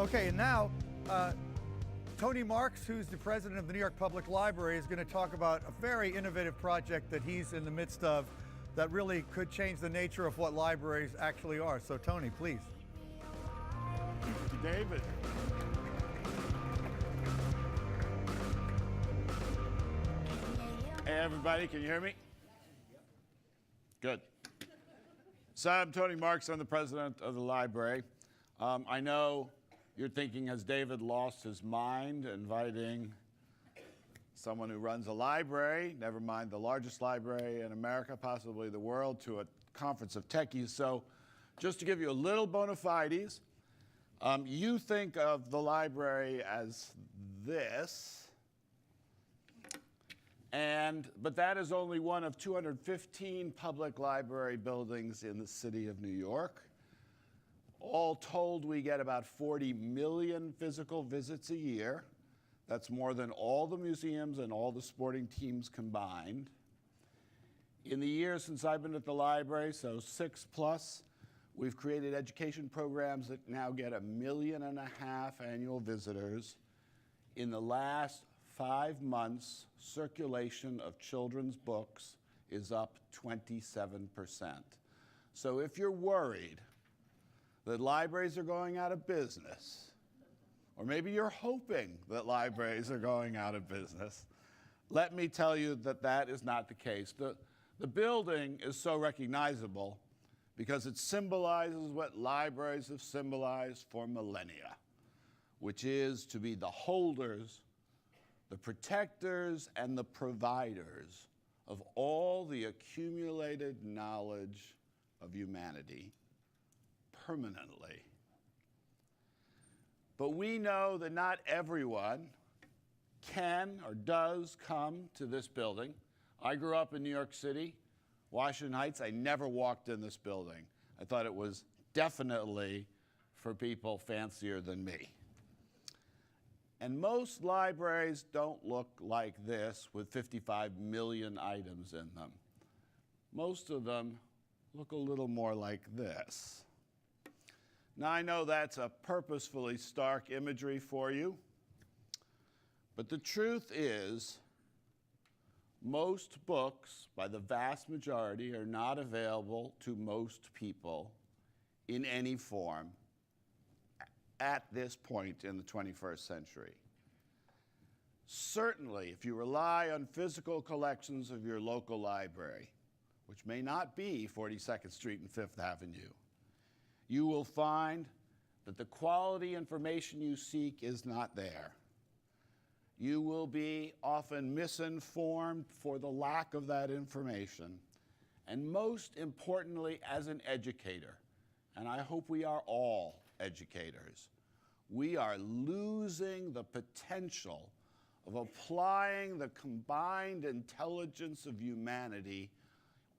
Okay, and now Tony Marx, who's the president of the New York Public Library, is going to talk about a very innovative project that he's in the midst of that really could change the nature of what libraries actually are. So Tony, please. Thank you, David. Hey everybody, can you hear me? Good. So I'm Tony Marx, I'm the president of the library. I know you're thinking, has David lost his mind inviting someone who runs a library, never mind the largest library in America, possibly the world, to a conference of techies? So just to give you a little bona fides, you think of the library as this, but that is only one of 215 public library buildings in the city of New York. All told, we get about 40 million physical visits a year. That's more than all the museums and all the sporting teams combined. In the years since I've been at the library, so 6+, we've created education programs that now get 1.5 million annual visitors. In the last 5 months, circulation of children's books is up 27%. So if you're worried that libraries are going out of business, or maybe you're hoping that libraries are going out of business, let me tell you that that is not the case. The building is so recognizable because it symbolizes what libraries have symbolized for millennia, which is to be the holders, the protectors, and the providers of all the accumulated knowledge of humanity permanently. But we know that not everyone can or does come to this building. I grew up in New York City, Washington Heights. I never walked in this building. I thought it was definitely for people fancier than me. And most libraries don't look like this with 55 million items in them. Most of them look a little more like this. Now, I know that's a purposefully stark imagery for you, but the truth is most books, by the vast majority, are not available to most people in any form at this point in the 21st century. Certainly, if you rely on physical collections of your local library, which may not be 42nd Street and 5th Avenue, you will find that the quality information you seek is not there. You will be often misinformed for the lack of that information. And most importantly, as an educator, and I hope we are all educators, we are losing the potential of applying the combined intelligence of humanity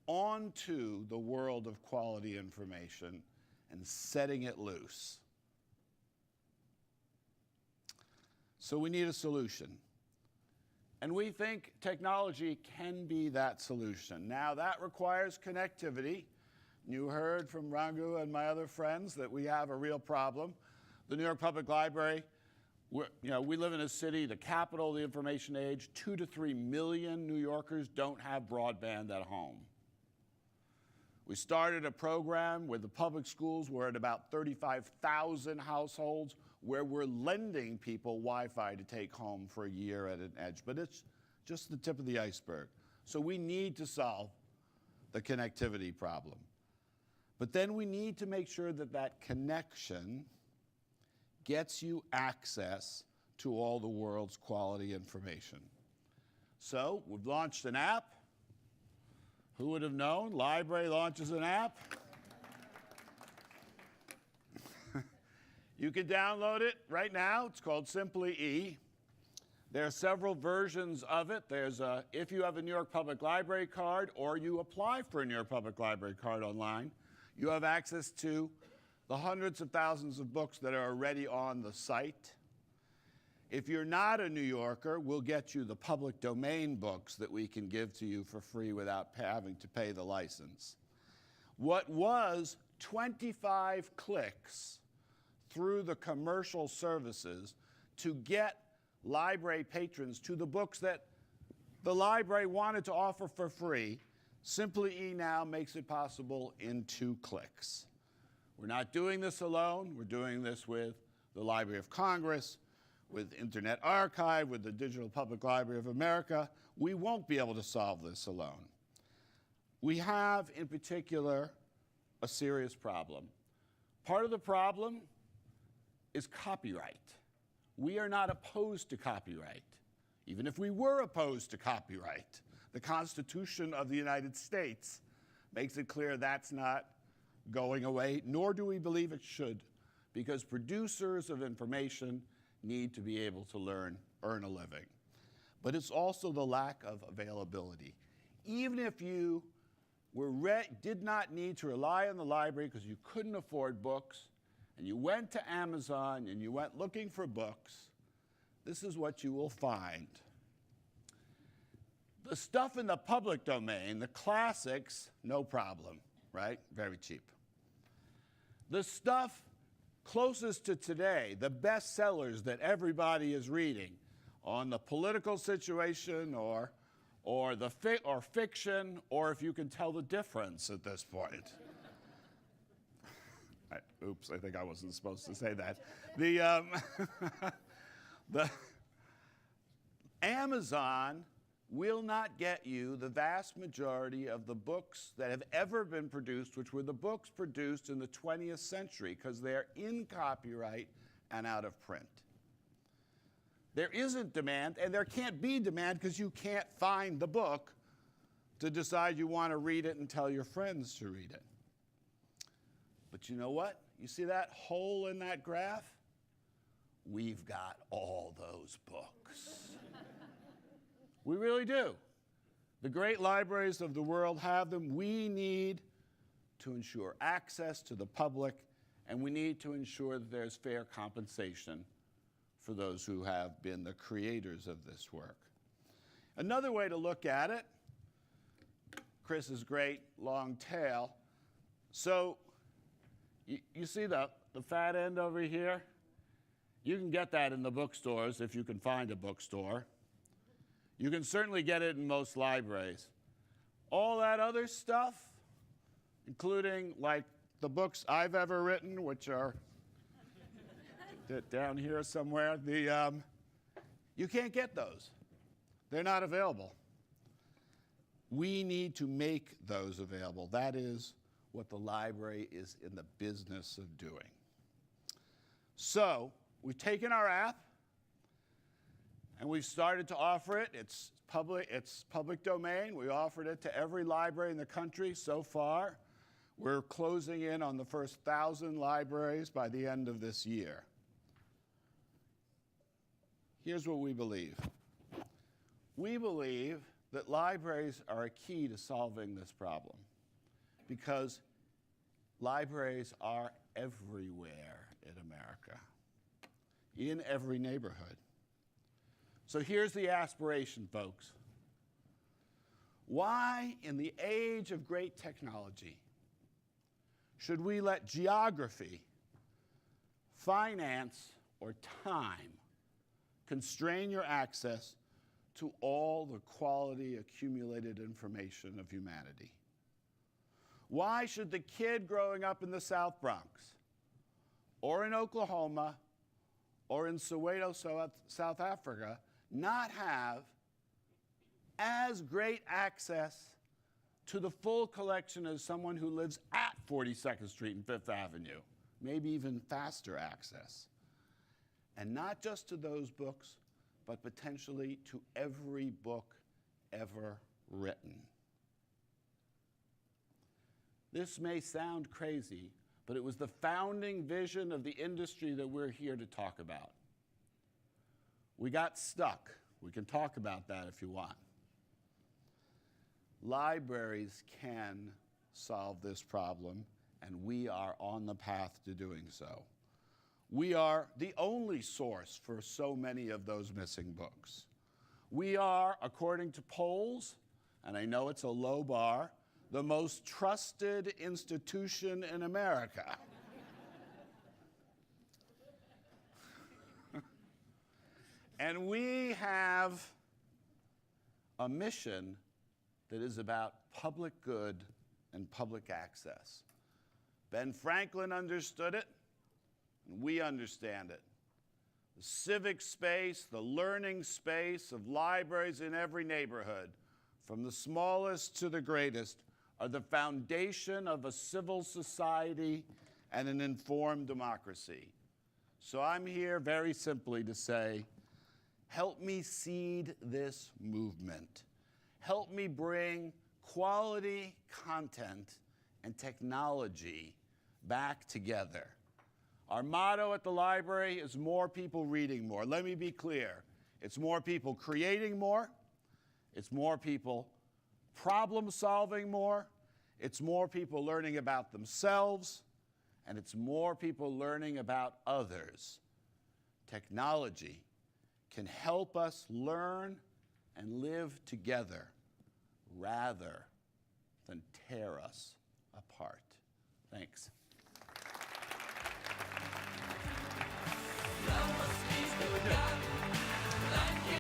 onto the world of quality information and setting it loose. So we need a solution. And we think technology can be that solution. Now, that requires connectivity. You heard from Rangu and my other friends that we have a real problem. The New York Public Library, we live in a city, the capital of the information age. 2 to 3 million New Yorkers don't have broadband at home. We started a program with the public schools. We're at about 35,000 households where we're lending people Wi-Fi to take home for a year at an edge. But it's just the tip of the iceberg. So we need to solve the connectivity problem. But then we need to make sure that that connection gets you access to all the world's quality information. So we've launched an app. Who would have known? Library launches an app. You can download it right now. It's called SimplyE. There are several versions of it. There's if you have a New York Public Library card or you apply for a New York Public Library card online, you have access to the hundreds of thousands of books that are already on the site. If you're not a New Yorker, we'll get you the public domain books that we can give to you for free without having to pay the license. What was 25 clicks through the commercial services to get library patrons to the books that the library wanted to offer for free, SimplyE now makes it possible in 2 clicks. We're not doing this alone. We're doing this with the Library of Congress, with Internet Archive, with the Digital Public Library of America. We won't be able to solve this alone. We have, in particular, a serious problem. Part of the problem is copyright. We are not opposed to copyright. Even if we were opposed to copyright, the Constitution of the United States makes it clear that's not going away, nor do we believe it should, because producers of information need to be able to earn a living. But it's also the lack of availability. Even if you did not need to rely on the library because you couldn't afford books, and you went to Amazon and you went looking for books, this is what you will find. The stuff in the public domain, the classics, no problem, right? Very cheap. The stuff closest to today, the bestsellers that everybody is reading on the political situation or fiction, or if you can tell the difference at this point. Oops, I think I wasn't supposed to say that. The Amazon will not get you the vast majority of the books that have ever been produced, which were the books produced in the 20th century, because they're in copyright and out of print. There isn't demand, and there can't be demand because you can't find the book to decide you want to read it and tell your friends to read it. But you know what? You see that hole in that graph? We've got all those books. We really do. The great libraries of the world have them. We need to ensure access to the public, and we need to ensure that there's fair compensation for those who have been the creators of this work. Another way to look at it, Chris's great long tail. So you see the fat end over here? You can get that in the bookstores if you can find a bookstore. You can certainly get it in most libraries. All that other stuff, including like the books I've ever written, which are down here somewhere, you can't get those. They're not available. We need to make those available. That is what the library is in the business of doing. So we've taken our app, and we've started to offer it. It's public domain. We offered it to every library in the country so far. We're closing in on the first 1,000 libraries by the end of this year. Here's what we believe. We believe that libraries are a key to solving this problem, because libraries are everywhere in America, in every neighborhood. So here's the aspiration, folks. Why, in the age of great technology, should we let geography, finance, or time constrain your access to all the quality accumulated information of humanity? Why should the kid growing up in the South Bronx, or in Oklahoma, or in Soweto, South Africa, not have as great access to the full collection as someone who lives at 42nd Street and Fifth Avenue, maybe even faster access? And not just to those books, but potentially to every book ever written. This may sound crazy, but it was the founding vision of the industry that we're here to talk about. We got stuck. We can talk about that if you want. Libraries can solve this problem, and we are on the path to doing so. We are the only source for so many of those missing books. We are, according to polls, and I know it's a low bar, the most trusted institution in America. And we have a mission that is about public good and public access. Ben Franklin understood it, and we understand it. The civic space, the learning space of libraries in every neighborhood, from the smallest to the greatest, are the foundation of a civil society and an informed democracy. So I'm here very simply to say, help me seed this movement. Help me bring quality content and technology back together. Our motto at the library is more people reading more. Let me be clear. It's more people creating more. It's more people problem solving more. It's more people learning about themselves. And it's more people learning about others. Technology can help us learn and live together rather than tear us apart. Thanks.